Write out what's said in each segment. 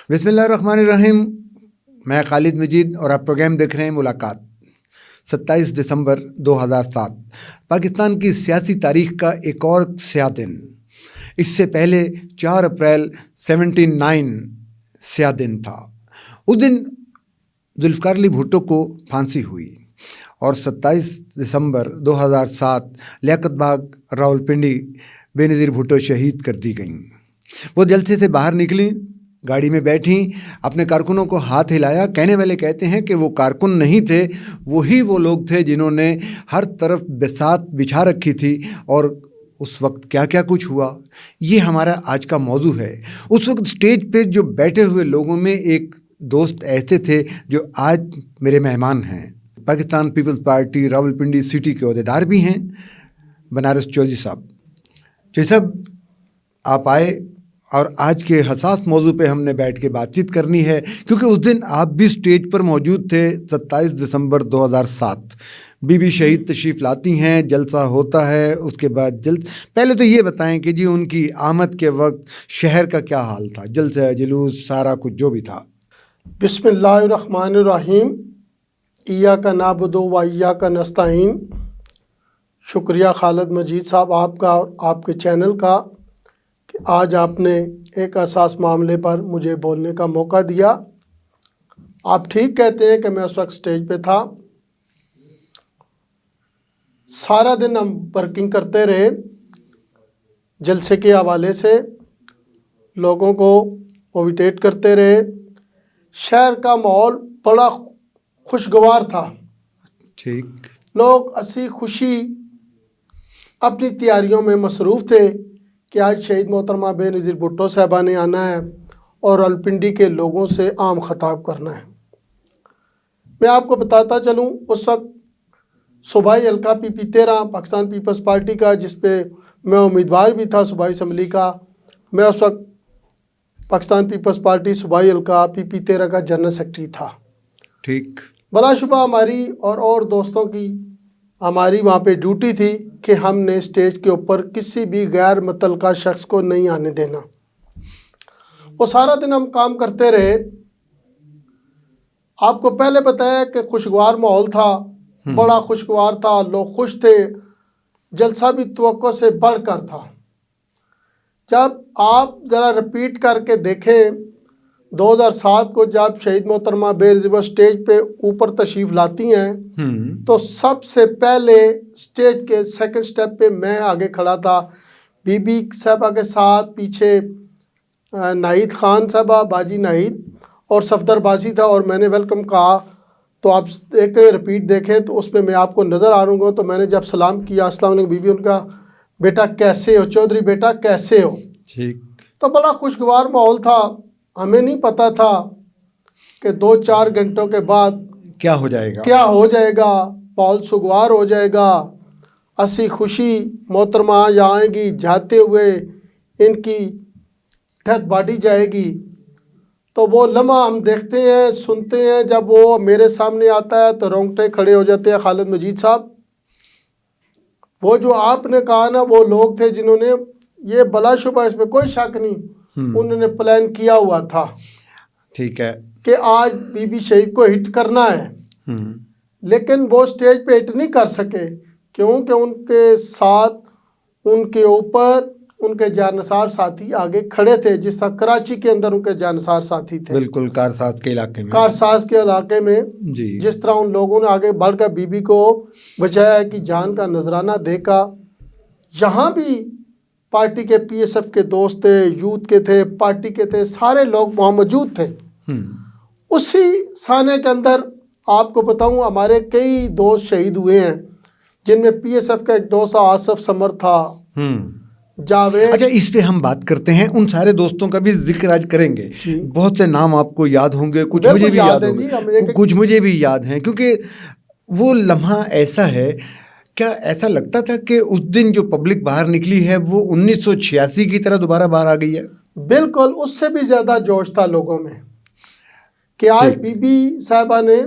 बिस्मिल्लाहिर्रहमानिर्रहीम। मैं खालिद मजीद और आप प्रोग्राम देख रहे हैं मुलाकात। 27 दिसंबर 2007 पाकिस्तान की सियासी तारीख का एक और स्याह दिन। इससे पहले 4 अप्रैल 79 स्याह दिन था। उस दिन जुल्फ़िकार अली भुट्टो को फांसी हुई और 27 दिसंबर 2007 लियाकत बाग रावलपिंडी बेनज़ीर भुट्टो शहीद कर दी गईं। वो जलसे से बाहर निकली, गाड़ी में बैठी, अपने कारकुनों को हाथ हिलाया। कहने वाले कहते हैं कि वो कारकुन नहीं थे, वही वो लोग थे जिन्होंने हर तरफ बिसात बिछा रखी थी। और उस वक्त क्या क्या कुछ हुआ, ये हमारा आज का मौजू है। उस वक्त स्टेज पे जो बैठे हुए लोगों में एक दोस्त ऐसे थे जो आज मेरे मेहमान हैं। पाकिस्तान पीपल्स पार्टी रावलपिंडी सिटी के अहदेदार भी हैं, बनारस चौधरी साहब। चौधरी साहब, आप आए और आज के हसास मौजू पे हमने बैठ के बातचीत करनी है, क्योंकि उस दिन आप भी स्टेज पर मौजूद थे। 27 दिसंबर 2007 बीबी शहीद तशरीफ़ लाती हैं, जलसा होता है। उसके बाद पहले तो ये बताएं कि जी उनकी आमद के वक्त शहर का क्या हाल था, जलसा जुलूस सारा कुछ जो भी था। बिस्मिल्लाहिर्रहमानिर्रहीम। इय्याका नअबुदु व इय्याका नस्तईन। शुक्रिया खालिद मजीद साहब आपका और आपके चैनल का कि आज आपने एक हसास मामले पर मुझे बोलने का मौका दिया। आप ठीक कहते हैं कि मैं उस वक्त स्टेज पे था। सारा दिन हम वर्किंग करते रहे, जलसे के हवाले से लोगों को मोटिवेट करते रहे। शहर का माहौल बड़ा खुशगवार था। ठीक, लोग हंसी खुशी अपनी तैयारियों में मसरूफ़ थे कि आज शहीद मोहतरमा बेनज़ीर भुट्टो साहबा ने आना है और रावलपिंडी के लोगों से आम ख़िताब करना है। मैं आपको बताता चलूँ, उस वक्त सूबाई हल्का PP 13 पाकिस्तान पीपल्स पार्टी का, जिस पे मैं उम्मीदवार भी था सूबाई असम्बली का, मैं उस वक्त पाकिस्तान पीपल्स पार्टी सूबाई हल्का PP 13 का जनरल सेक्रेटरी था। ठीक, बलाशुबा हमारी और दोस्तों की हमारी वहाँ पे ड्यूटी थी कि हमने स्टेज के ऊपर किसी भी गैर मुतल्लका शख्स को नहीं आने देना। वो सारा दिन हम काम करते रहे। आपको पहले बताया कि खुशगवार माहौल था, बड़ा खुशगवार था, लोग खुश थे, जलसा भी तवक्को से बढ़कर था। जब आप ज़रा रिपीट करके देखें, 2007 को जब शहीद मोहतरमा बेनज़ीर स्टेज पे ऊपर तशरीफ़ लाती हैं तो सबसे पहले स्टेज के सेकंड स्टेप पे मैं आगे खड़ा था, बीबी साहबा के साथ पीछे नाहिद खान साहबा, बाजी नाहिद और सफदर बाजी था। और मैंने वेलकम कहा तो आप देखते हैं, रिपीट देखें तो उसमें मैं आपको नज़र आ रहा हूँ। तो मैंने जब सलाम किया, अस्सलाम वालेकुम बीबी, उनका बेटा कैसे हो, चौधरी बेटा कैसे हो। ठीक, तो बड़ा खुशगवार माहौल था। हमें नहीं पता था कि 2-4 घंटों के बाद क्या हो जाएगा, माहौल सुगवार हो जाएगा, हंसी खुशी मोहतरमा यहाँ आएंगी, जाते हुए इनकी डेथ बांटी जाएगी। तो वो लम्हा हम देखते हैं, सुनते हैं, जब वो मेरे सामने आता है तो रोंगटे खड़े हो जाते हैं। खालिद मजीद साहब, वो जो आपने कहा ना, वो लोग थे जिन्होंने, ये बलाशुबा इसमें कोई शक नहीं, उन्होंने प्लान किया हुआ था। ठीक है, कि आज बीबी शहीद को हिट करना है। लेकिन वो स्टेज पे हिट नहीं कर सके, क्योंकि उनके साथ, उनके ऊपर उनके जानसार साथी आगे खड़े थे, जिस तरह कराची के अंदर उनके जानसार साथी थे। बिल्कुल, कारसाज के इलाके में जी, जिस तरह उन लोगों ने आगे बढ़कर बीबी को बचाया कि जान का नजराना देखा। यहाँ भी पार्टी के PSF के दोस्त थे, यूथ के थे, पार्टी के थे, सारे लोग वहाँ मौजूद थे। उसी साने के अंदर आपको बताऊँ, हमारे कई दोस्त शहीद हुए हैं, जिनमें PSF का एक दोस्त आसफ समर था, जावेद। अच्छा, इस पे हम बात करते हैं, उन सारे दोस्तों का भी जिक्र आज करेंगे। बहुत से नाम आपको याद होंगे, कुछ मुझे भी याद होंगे, कुछ मुझे भी याद हैं, क्योंकि वो लम्हा ऐसा है। क्या ऐसा लगता था कि उस दिन जो पब्लिक बाहर निकली है वो 1986 की तरह दोबारा बाहर आ गई है? बिल्कुल, उससे भी ज़्यादा जोश था लोगों में कि आज बीबी साहिबा ने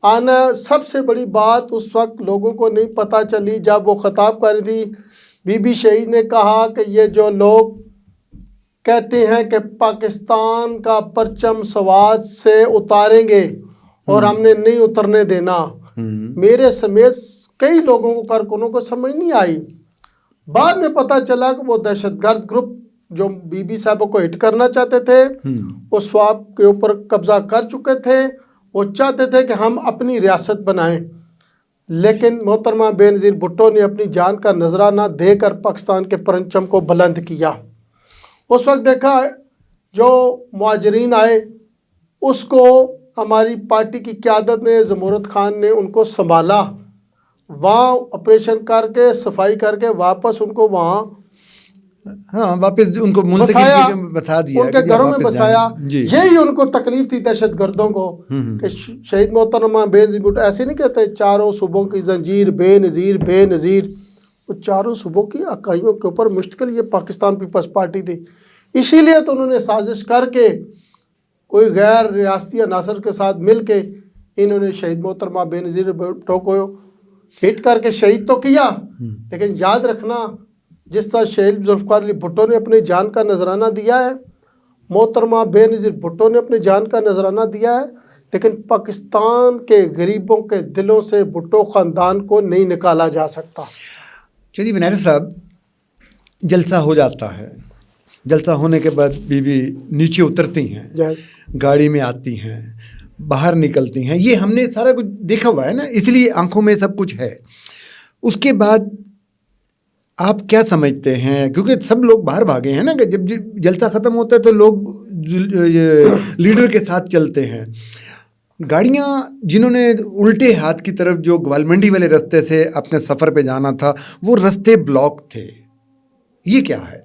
आना। सबसे बड़ी बात उस वक्त लोगों को नहीं पता चली, जब वो खिताब कर रही थी, बीबी शहीद ने कहा कि ये जो लोग कहते हैं कि पाकिस्तान का परचम सवाज से उतारेंगे और हमने नहीं उतरने देना। मेरे समेत कई लोगों को, कारकुनों को समझ नहीं आई। बाद में पता चला कि वो दहशतगर्द ग्रुप जो बीबी साहब को हिट करना चाहते थे, वो स्वाब के ऊपर कब्जा कर चुके थे। वो चाहते थे कि हम अपनी रियासत बनाएं, लेकिन मोहतरमा बेनज़ीर भुट्टो ने अपनी जान का नजराना देकर पाकिस्तान के परचम को बुलंद किया। उस वक्त देखा जो मुहाजिरीन आए, उसको हमारी पार्टी की क़यादत ने, जमूरत खान ने उनको संभाला, वहाँ ऑपरेशन करके सफाई करके वापस उनको वहाँ वापस उनको बता दिया, उनके घरों में बसाया। यही उनको तकलीफ थी दहशतगर्दों को कि शहीद मोहतरमा बेनज़ीर भुट्टो, ऐसे नहीं कहते चारों सूबों की जंजीर बेनज़ीर बेनज़ीर, वो चारों सूबों की इकाइयों के ऊपर मुश्तकिल ये पाकिस्तान पीपल्स पार्टी थी। इसीलिए तो उन्होंने साजिश करके कोई गैर रियासती अनासर के साथ मिल के इन्होंने शहीद मोहतरमा बेनज़ीर भुट्टो को हिट करके शहीद तो किया, लेकिन याद रखना जिस तरह शहीद जुल्फ़िकार अली भुट्टो ने अपनी जान का नजराना दिया है, मोहतरमा बेनज़ीर भुट्टो ने अपनी जान का नजराना दिया है, लेकिन पाकिस्तान के गरीबों के दिलों से भुट्टो ख़ानदान को नहीं निकाला जा सकता। चलिए बनारस साहब, जलसा हो जाता है, जलसा होने के बाद बीबी नीचे उतरती हैं, गाड़ी में आती हैं, बाहर निकलती हैं, ये हमने सारा कुछ देखा हुआ है ना, इसलिए आंखों में सब कुछ है। उसके बाद आप क्या समझते हैं, क्योंकि सब लोग बाहर भागे हैं ना, कि जब जलसा ख़त्म होता है तो लोग लीडर के साथ चलते हैं। गाड़ियाँ जिन्होंने उल्टे हाथ की तरफ जो ग्वालमंडी वाले रास्ते से अपने सफ़र पे जाना था, वो रास्ते ब्लॉक थे, ये क्या है?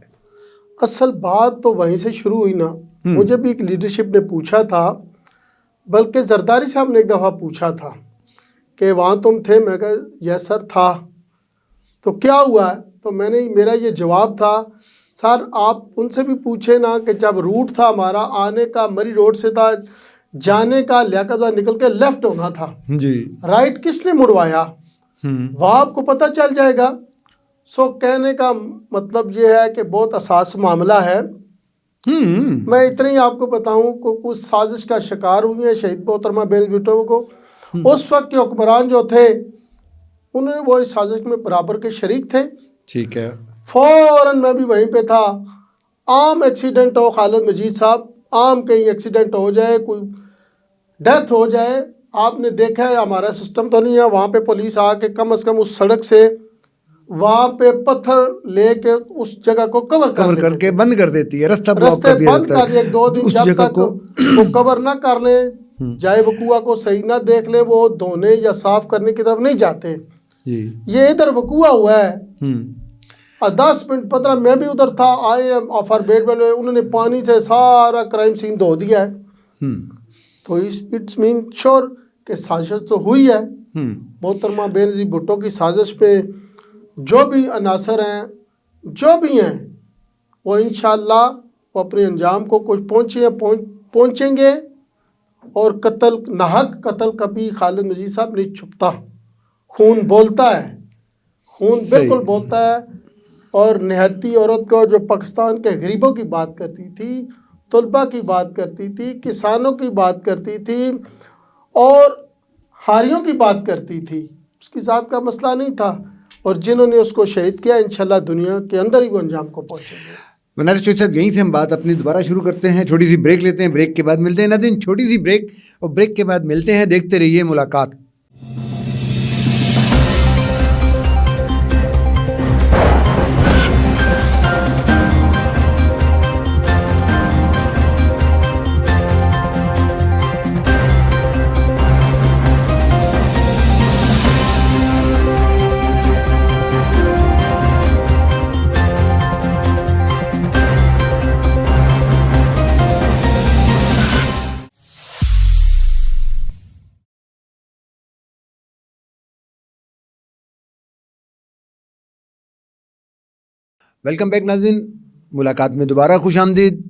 असल बात तो वहीं से शुरू हुई ना। मुझे भी एक लीडरशिप ने पूछा था, बल्कि जरदारी साहब ने एक दफ़ा पूछा था कि वहाँ तुम थे, मैं कहा यस सर था, तो क्या हुआ है? तो मेरा ये जवाब था, सर आप उनसे भी पूछे ना कि जब रूट था हमारा आने का मरी रोड से था, जाने का लियाकतबाद निकल के लेफ्ट होना था जी, राइट किसने मुड़वाया, वहाँ आपको पता चल जाएगा। सो कहने का मतलब ये है कि बहुत असास मामला है। मैं इतना ही आपको बताऊं कि कुछ साजिश का शिकार हुई है शहीद मोहतरमा बेनज़ीर भुट्टो को। उस वक्त के हुक्मरान जो थे उन्होंने वो इस साजिश में बराबर के शरीक थे। ठीक है, फौरन मैं भी वहीं पे था। आम एक्सीडेंट हो खालिद मजीद साहब, आम कहीं एक्सीडेंट हो जाए, कोई डेथ हो जाए, आपने देखा है हमारा सिस्टम तो नहीं है, वहाँ पे पुलिस आके कम से कम उस सड़क से वहाँ पे पत्थर लेके उस जगह को कवर करके बंद कर देती है, रास्ता बंद कर दिया। एक दो दिन जब तक वो कवर ना कर ले, जाए वकुआ को सही ना देख ले, वो धोने या साफ करने की तरफ नहीं जाते जी। ये इधर वकुआ हुआ है, और 10 मिनट 15 मैं भी उधर था, आए ऑफर बेड वाले, उन्होंने पानी से सारा क्राइम सीन धो दिया है। तो इट्स मीन श्योर कि साजिश तो हुई है। मोहतरमा बेनज़ीर भुट्टो की साजिश पे जो भी अनासर हैं, जो भी हैं, वो इंशाअल्लाह वो अपने अंजाम को कुछ पहुँचेंगे। और कत्ल, नाहक कत्ल कभी खालिद मजीद साहब नहीं छुपता, खून बोलता है, खून बिल्कुल बोलता है। और निहत्ती औरत को जो पाकिस्तान के गरीबों की बात करती थी, तलबा की बात करती थी, किसानों की बात करती थी, और हारियों की बात करती थी, उसकी ज़ात का मसला नहीं था। और जिन्होंने उसको शहीद किया, इंशाल्लाह दुनिया के अंदर ही वो अंजाम को पहुँचेंगे। बनारस चौधरी साहब, यहीं से हम बात अपनी दोबारा शुरू करते हैं, छोटी सी ब्रेक लेते हैं, ब्रेक के बाद मिलते हैं। नाज़रीन, छोटी सी ब्रेक, और ब्रेक के बाद मिलते हैं। देखते रहिए मुलाकात। वेलकम बैक नाज़रीन, मुलाकात में दोबारा खुश आमदीद।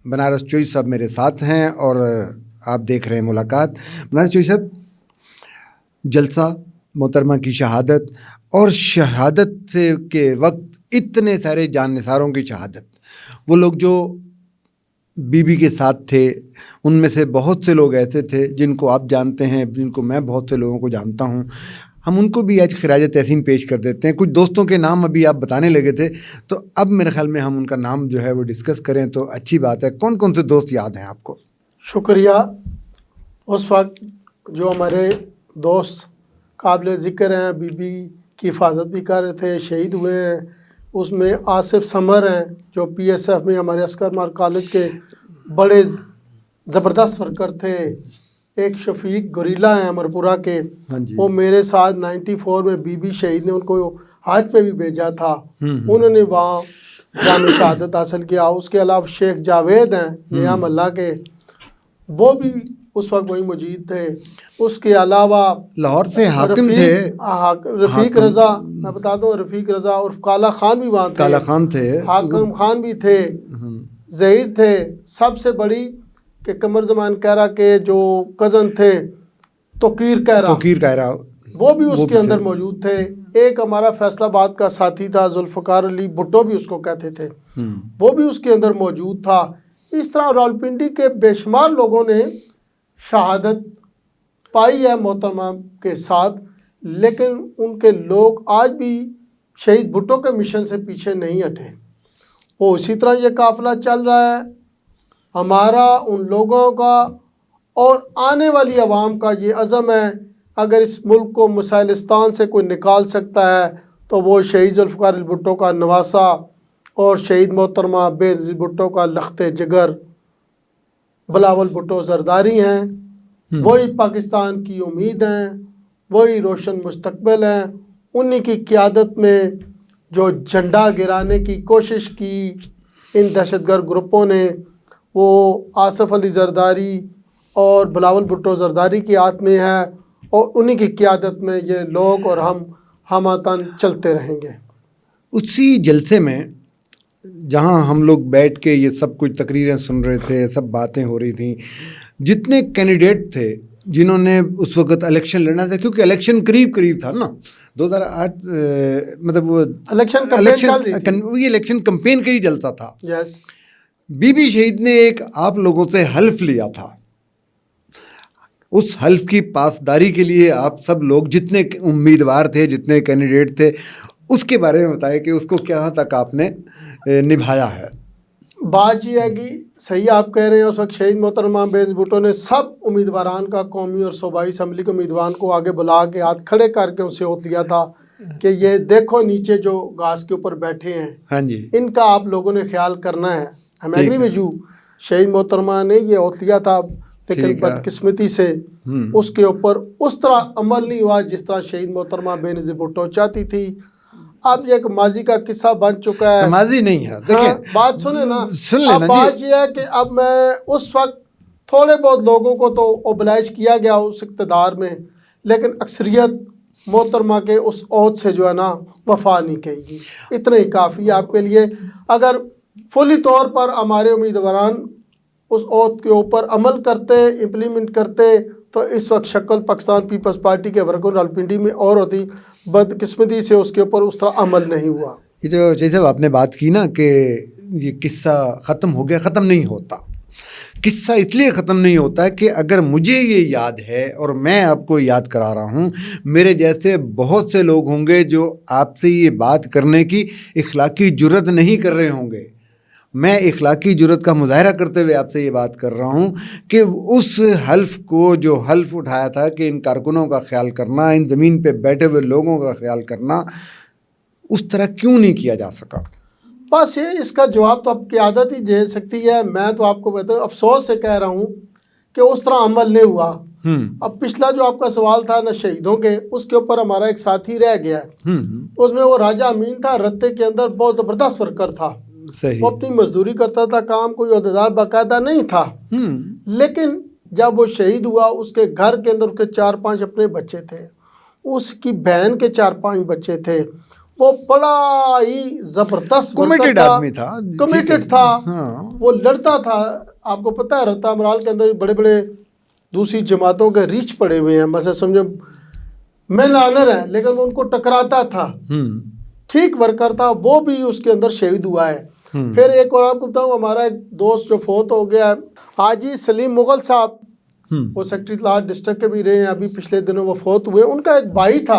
बनारस चौधरी साहब मेरे साथ हैं और आप देख रहे हैं मुलाकात। बनारस चौधरी साहब, जलसा, मोहतरमा की शहादत, और शहादत से के वक्त اتنے سارے جان نثاروں کی شہادت. وہ لوگ جو بی کے ساتھ تھے ان میں سے بہت سے لوگ ایسے تھے جن کو آپ جانتے ہیں, جن کو میں بہت سے لوگوں کو جانتا ہوں. ہم ان کو بھی آج خراج تحسین پیش کر دیتے ہیں. کچھ دوستوں کے نام ابھی آپ بتانے لگے تھے, تو اب میرے خیال میں ہم ان کا نام جو ہے وہ ڈسکس کریں تو اچھی بات ہے. کون کون سے دوست یاد ہیں آپ کو؟ شکریہ. اس وقت جو ہمارے دوست قابل ذکر ہیں, بی کی حفاظت بھی کر رہے تھے, شہید ہوئے ہیں, اس میں آصف سمر ہیں جو پی ایس ایف میں ہمارے عسکر مار کالج کے بڑے زبردست ورکر تھے. ایک شفیق گوریلا ہیں امرپورہ کے, ہاں جی, وہ میرے ساتھ 94 میں بی شہید نے ان کو حج پہ بھی بھیجا تھا, انہوں نے وہاں جام شہادت حاصل کیا. اس کے علاوہ شیخ جاوید ہیں نیام اللہ کے, وہ بھی اس وقت وہی موجود تھے. اس کے علاوہ لاہور سے حاکم تھے, رفیق رضا, میں بتا دوں رفیق رضا اور کالا خان بھی وہاں تھے, کالا خان تھے, حاکم خان بھی تھے, ظہیر تھے. سب سے بڑی کہ قمر زمان کہرا کے جو کزن تھے توقیر کہرا, وہ بھی اس کے اندر موجود تھے. ایک ہمارا فیصل آباد کا ساتھی تھا ذوالفقار علی بھٹو بھی اس کو کہتے تھے, وہ بھی اس کے اندر موجود تھا. اس طرح راولپنڈی کے بے شمار لوگوں نے شہادت پائی ہے محترمہ کے ساتھ, لیکن ان کے لوگ آج بھی شہید بھٹو کے مشن سے پیچھے نہیں ہٹے. وہ اسی طرح یہ قافلہ چل رہا ہے. ہمارا ان لوگوں کا اور آنے والی عوام کا یہ عزم ہے, اگر اس ملک کو مسائلستان سے کوئی نکال سکتا ہے تو وہ شہید ذوالفقار علی بھٹو کا نواسہ اور شہید محترمہ بے نظیر بھٹو کا لخت جگر بلاول بھٹو زرداری ہیں. وہی پاکستان کی امید ہیں, وہی روشن مستقبل ہیں. انہی کی قیادت میں جو جھنڈا گرانے کی کوشش کی ان دہشت گرد گروپوں نے, وہ آصف علی زرداری اور بلاول بھٹو زرداری کی ہاتھ میں ہے, اور انہی کی قیادت میں یہ لوگ اور ہم آتن چلتے رہیں گے. اسی جلسے میں جہاں ہم لوگ بیٹھ کے یہ سب کچھ تقریریں سن رہے تھے, سب باتیں ہو رہی تھیں, جتنے کینڈیڈیٹ تھے جنہوں نے اس وقت الیکشن لڑنا تھا, کیونکہ الیکشن قریب تھا نا 2008, مطلب وہ الیکشن کمپین کا ہی جلسہ تھا. بی شہید نے ایک آپ لوگوں سے حلف لیا تھا. اس حلف کی پاسداری کے لیے آپ سب لوگ جتنے امیدوار تھے, جتنے کینڈیڈیٹ تھے, اس کے بارے میں بتائیں کہ اس کو کہاں تک آپ نے نبھایا ہے. بات یہ ہے کہ صحیح آپ کہہ رہے ہیں, اس وقت شہید محترمہ بے نظیر بھٹو نے سب امیدواران کا, قومی اور صوبائی اسمبلی کے امیدواران کو آگے بلا کے ہاتھ کھڑے کر کے ان سے عہد لیا تھا کہ یہ دیکھو نیچے جو گھاس کے اوپر بیٹھے ہیں, ہاں جی, ان کا آپ لوگوں نے خیال کرنا ہے. ہمیں ایگری میں جو شہید محترمہ نے یہ عہد لیا تھا, لیکن بدقسمتی سے اس کے اوپر اس طرح عمل نہیں ہوا جس طرح شہید محترمہ بے نظیر بھٹو چاہتی تھی. اب یہ ایک ماضی کا قصہ بن چکا ہے, ماضی نہیں ہے. دیکھیں بات سنیں نا, سن لینا. اب بات یہ ہے کہ اب میں اس وقت تھوڑے بہت لوگوں کو تو اوبلائج کیا گیا اس اقتدار میں, لیکن اکثریت محترمہ کے اس عہد سے جو ہے نا وفا نہیں کہے گی. اتنا ہی کافی ہے آپ کے لیے. اگر فلی طور پر ہمارے امیدواران اس عہد کے اوپر عمل کرتے, امپلیمنٹ کرتے, تو اس وقت شکل پاکستان پیپلز پارٹی کے ورکر راولپنڈی میں اور ہوتی. بدقسمتی سے اس کے اوپر اس طرح عمل نہیں ہوا. یہ جو جیسے آپ نے بات کی نا کہ یہ قصہ ختم ہو گیا, ختم نہیں ہوتا. قصہ اس لیے ختم نہیں ہوتا کہ اگر مجھے یہ یاد ہے اور میں آپ کو یاد کرا رہا ہوں, میرے جیسے بہت سے لوگ ہوں گے جو آپ سے یہ بات کرنے کی اخلاقی جرت نہیں کر رہے ہوں گے. میں اخلاقی جرت کا مظاہرہ کرتے ہوئے آپ سے یہ بات کر رہا ہوں کہ اس حلف کو, جو حلف اٹھایا تھا کہ ان کارکنوں کا خیال کرنا, ان زمین پہ بیٹھے ہوئے لوگوں کا خیال کرنا, اس طرح کیوں نہیں کیا جا سکا. بس یہ اس کا جواب تو اب قیادت ہی دے سکتی ہے. میں تو آپ کو بتاؤں افسوس سے کہہ رہا ہوں کہ اس طرح عمل نہیں ہوا. اب پچھلا جو آپ کا سوال تھا نا شہیدوں کے, اس کے اوپر ہمارا ایک ساتھی رہ گیا ہے. اس میں وہ راجہ امین تھا, رتے کے اندر بہت زبردست ورکر تھا. وہ اپنی مزدوری کرتا تھا, کام کوئی عہدیدار باقاعدہ نہیں تھا. لیکن جب وہ شہید ہوا, اس کے گھر کے اندر اس کے 4-5 اپنے بچے تھے, اس کی بہن کے 4-5 بچے تھے. وہ بڑا ہی زبردست کمیٹڈ آدمی تھا, کمیٹڈ تھا. وہ لڑتا تھا. آپ کو پتہ ہے رتا امرال کے اندر بڑے بڑے دوسری جماعتوں کے ریچ پڑے ہوئے ہیں, مثلا سمجھو مین آنر ہیں, لیکن وہ ان کو ٹکراتا تھا. ठीक वर्कर था, वो भी उसके अंदर शहीद हुआ है। फिर एक और आपको बताऊं, हमारा एक दोस्त जो फोत हो गया है, हाजी सलीम मुगल साहब, वो सेक्रेटरी लाट डिस्ट्रिक्ट के भी रहे हैं, अभी पिछले दिनों वो फोत हुए। उनका एक भाई था,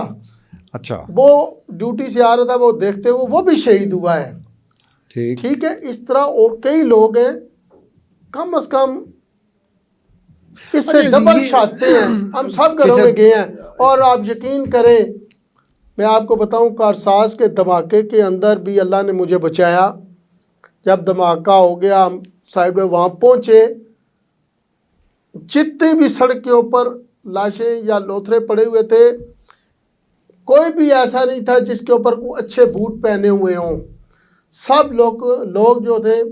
अच्छा, वो ड्यूटी से आ रहा था, वो देखते हुए वो भी शहीद हुआ है। ठीक है, इस तरह और कई लोग हैं, कम से कम इससे डबल छाते हैं। हम सब घरों में गए हैं, और आप यकीन करें, मैं आपको बताऊं, कारसाज के धमाके के अंदर भी अल्लाह ने मुझे बचाया। जब धमाका हो गया, हम साइड में वहाँ पहुँचे, जितने भी सड़क के ऊपर लाशें या लोथरे पड़े हुए थे, कोई भी ऐसा नहीं था जिसके ऊपर कोई अच्छे बूट पहने हुए हों। सब लोग जो थे,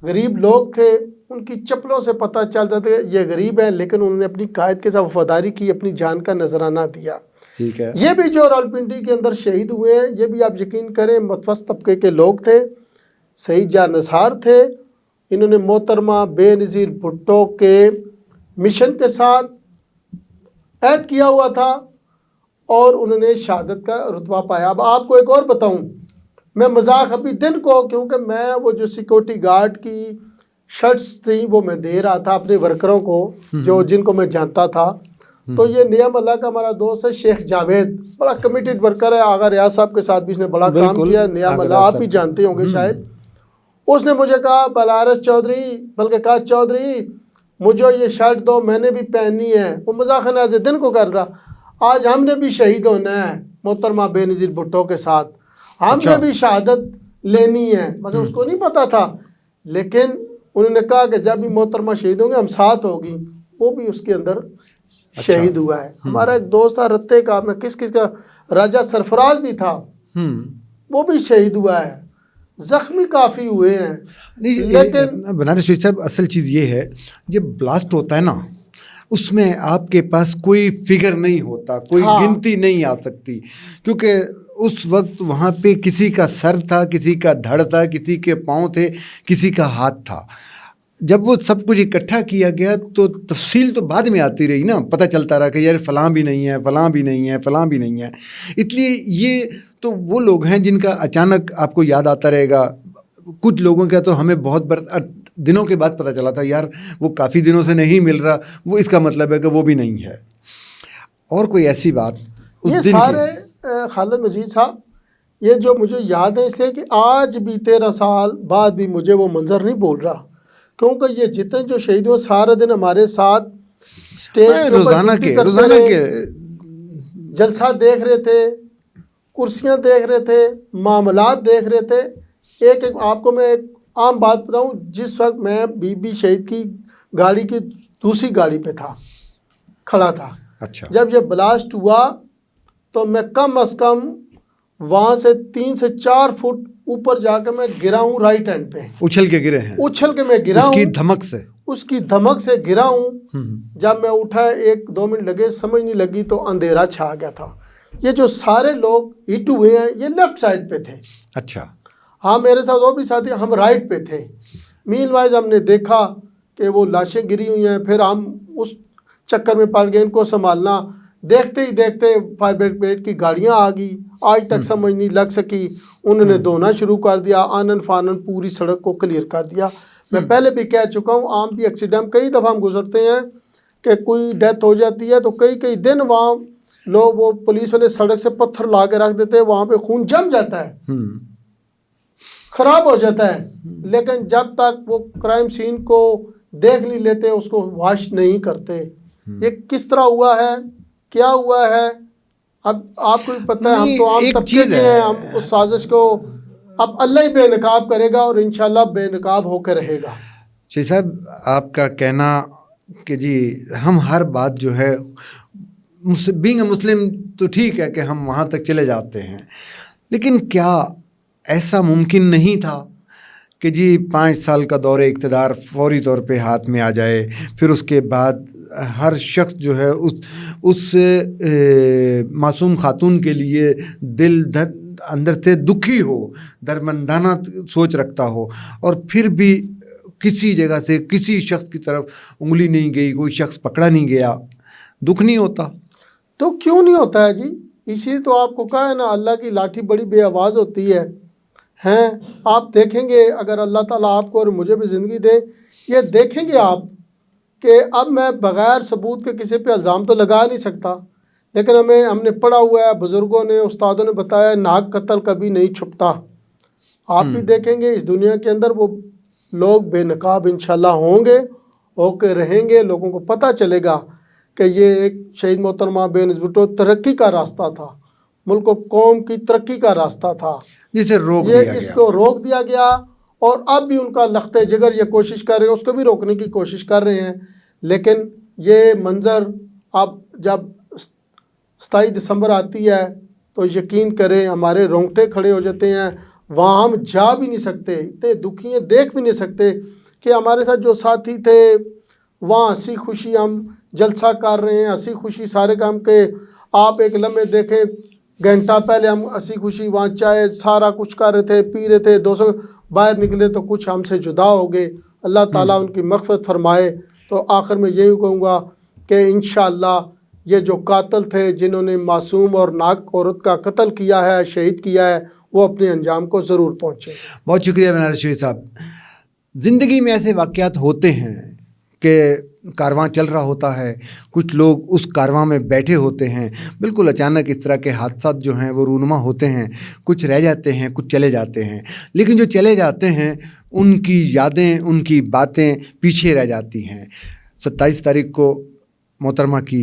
गरीब लोग थे, उनकी चप्पलों से पता चलता था ये गरीब है, लेकिन उन्होंने अपनी कायद के साथ वफादारी की, अपनी जान का नजराना दिया। ठीक है, ये भी जो रावलपिंडी के अंदर शहीद हुए हैं, ये भी आप यकीन करें मतवस्त तबके के लोग थे, सही जानसार थे। इन्होंने मोहतरमा बेनज़ीर भुट्टो के मिशन के साथ ऐद किया हुआ था, और उन्होंने शहादत का रुतबा पाया। अब आपको एक और बताऊं, मैं मजाक अभी दिन को, क्योंकि मैं वो जो सिक्योरिटी गार्ड की शर्ट्स थी वो मैं दे रहा था अपने वर्करों को, जो जिनको मैं जानता था। तो ये नियाम अल्लाह का हमारा दोस्त है शेख जावेद, बड़ा कमिटेड वर्कर है, आगा रियाज साहब के साथ भी इसने बड़ा काम किया। नियाम अल्लाह आप भी जानते होंगे शायद। उसने मुझे कहा, बलारस चौधरी, बल्कि कहा चौधरी मुझे ये शर्ट दो, मैंने भी पहननी है। वो मजाक नाज़ दिन को करता, आज हमने भी शहीद होना है मोहतरमा बेनज़ीर भुट्टो के साथ, हमने भी शहादत लेनी है। मतलब उसको नहीं पता था, लेकिन उन्होंने कहा कि जब भी मोहतरमा शहीद होंगे हम साथ होगी। वो भी उसके अंदर शहीद हुआ है। हमारा एक दोस्त था रत्ते का, मैं किस का, राजा सरफराज भी था, वो भी शहीद हुआ है। जख्मी काफ़ी हुए हैं। लेकिन बनारस शरीफ साहब, असल चीज़ ये है, जब ब्लास्ट होता है ना, उसमें आपके पास कोई फिगर नहीं होता, कोई गिनती नहीं आ सकती, क्योंकि उस वक्त वहाँ पे किसी का सर था, किसी का धड़ था, किसी के पाँव थे, किसी का हाथ था। जब वो सब कुछ इकट्ठा किया गया तो तफसील तो बाद में आती रही ना, पता चलता रहा कि यार फलां भी नहीं है, फलां भी नहीं है, फलां भी नहीं है। इसलिए ये तो वो लोग हैं जिनका अचानक आपको याद आता रहेगा। कुछ लोगों का तो हमें बहुत दिनों के बाद पता चला था, यार वो काफ़ी दिनों से नहीं मिल रहा, वो इसका मतलब है कि वो भी नहीं है। और कोई ऐसी बात उस ये दिन सारे खालिद मजीद साहब, ये जो मुझे याद है इसलिए कि आज भी 13 साल बाद भी मुझे वो मंजर नहीं भूल रहा, क्योंकि ये जितने जो शहीद हुए सारा दिन हमारे साथ स्टेज रोज़ाना के जलसा देख रहे थे, कुर्सियां देख रहे थे, मामलात देख रहे थे। एक आपको मैं एक आम बात बताऊं, जिस वक्त मैं बीबी शहीद की गाड़ी की दूसरी गाड़ी पे था, खड़ा था, अच्छा, जब ये ब्लास्ट हुआ तो मैं कम अज़ कम वहाँ से 3 से 4 फुट ऊपर जाकर मैं गिरा हूँ, राइट हैंड पे उछल के गिरे हैं, उछल के मैं गिरा हूँ, उसकी धमक से गिरा हूँ। जब मैं उठा 1-2 मिनट लगे, समझ नहीं लगी, तो अंधेरा छा गया था। ये जो सारे लोग हिट हुए हैं ये लेफ्ट साइड पे थे। अच्छा, हाँ, मेरे साथ और भी साथी, हम राइट पे थे। मील वाइज हमने देखा कि वो लाशें गिरी हुई हैं, फिर हम उस चक्कर में पड़ गए इनको संभालना। देखते ही देखते फायर ब्रिगेड की गाड़ियाँ आ गई, आज तक समझ नहीं लग सकी। उन्होंने धोना शुरू कर दिया, आनन फानन पूरी सड़क को क्लियर कर दिया। मैं पहले भी कह चुका हूँ, आम भी एक्सीडेंट कई दफ़ा हम गुजरते हैं कि कोई डेथ हो जाती है तो कई दिन वहाँ लोग, वो पुलिस वाले सड़क से पत्थर ला के रख देते हैं, वहाँ पे खून जम जाता है, ख़राब हो जाता है। लेकिन जब तक वो क्राइम सीन को देख नहीं लेते, उसको वाश नहीं करते। ये किस तरह हुआ है, क्या हुआ है, अब आपको भी पता है। हम तो आम तबके के हैं, हम उस साजिश को अब अल्लाह ही बेनकाब करेगा और इंशाल्लाह बेनकाब होकर रहेगा। शेख साहब, आपका कहना कि जी हम हर बात जो है बीइंग मुस्लिम तो ठीक है कि हम वहाँ तक चले जाते हैं, लेकिन क्या ऐसा मुमकिन नहीं था कि जी 5 साल का दौरे इक़्तिदार फौरी तौर पे हाथ में आ जाए, फिर उसके बाद हर शख्स जो है उस मासूम खातून के लिए दिल अंदर से दुखी हो, दर्दमंदाना सोच रखता हो, और फिर भी किसी जगह से किसी शख्स की तरफ उंगली नहीं गई, कोई शख्स पकड़ा नहीं गया, दुख नहीं होता? तो क्यों नहीं होता है जी? इसी तो आपको कहा है ना, अल्लाह की लाठी बड़ी बेआवाज़ होती है। हैं आप देखेंगे, अगर अल्लाह ताला आपको और मुझे भी ज़िंदगी दे, ये देखेंगे आप कि अब मैं बग़ैर सबूत के किसी पे इल्ज़ाम तो लगा नहीं सकता, लेकिन हमने पढ़ा हुआ है, बुज़ुर्गों ने, उस्तादों ने बताया, नाक कत्ल कभी नहीं छुपता। आप भी देखेंगे इस दुनिया के अंदर वो लोग बेनकाब इंशाल्लाह होंगे, होके रहेंगे, लोगों को पता चलेगा कि ये एक शहीद मोहतरमा बेनज़ीर भुट्टो तरक्की का रास्ता था, मुल्क व कौम की तरक्की का रास्ता था, जिसे रोक ये दिया इसको रोक दिया गया। और अब भी उनका लख्ते जिगर ये कोशिश कर रहे हैं, उसको भी रोकने की कोशिश कर रहे हैं। लेकिन ये मंज़र अब जब 27 दिसंबर आती है तो यकीन करें हमारे रोंगटे खड़े हो जाते हैं। वहाँ हम जा भी नहीं सकते, इतने दुखी हैं, देख भी नहीं सकते कि हमारे साथ जो साथी थे वहाँ हंसी खुशी हम जलसा कर रहे हैं, हंसी खुशी सारे काम के। आप एक लम्हे देखें, घंटा पहले हम हंसी खुशी वहाँ चाय सारा कुछ कर रहे थे, पी रहे थे, 200 बाहर निकले तो कुछ हमसे जुदा हो गए। अल्लाह ताला उनकी मग़फ़िरत फरमाए। तो आखिर में यही कहूँगा कि इंशाअल्लाह ये जो कातिल थे जिन्होंने मासूम और नाक औरत का कत्ल किया है, शहीद किया है, वो अपने अंजाम को ज़रूर पहुँचे। बहुत शुक्रिया बनारस शरीफ साहब। ज़िंदगी में ऐसे वाक़यात होते हैं कि कारवां चल रहा होता है, कुछ लोग उस कारवां में बैठे होते हैं, बिल्कुल अचानक इस तरह के हादसात जो हैं वो रूनुमा होते हैं, कुछ रह जाते हैं, कुछ चले जाते हैं, लेकिन जो चले जाते हैं उनकी यादें, उनकी बातें पीछे रह जाती हैं। 27 तारीख को मोहतरमा की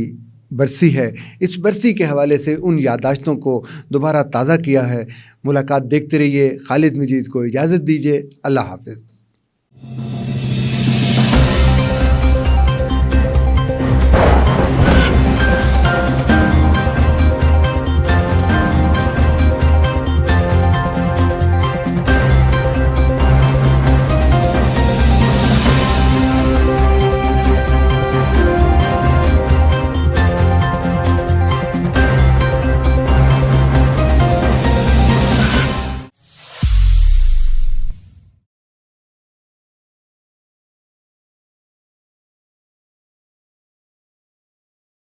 बरसी है, इस बरसी के हवाले से उन याददाश्तों को दोबारा ताज़ा किया है। मुलाकात देखते रहिए। खालिद मजीद को इजाज़त दीजिए। अल्लाह हाफ़िज़।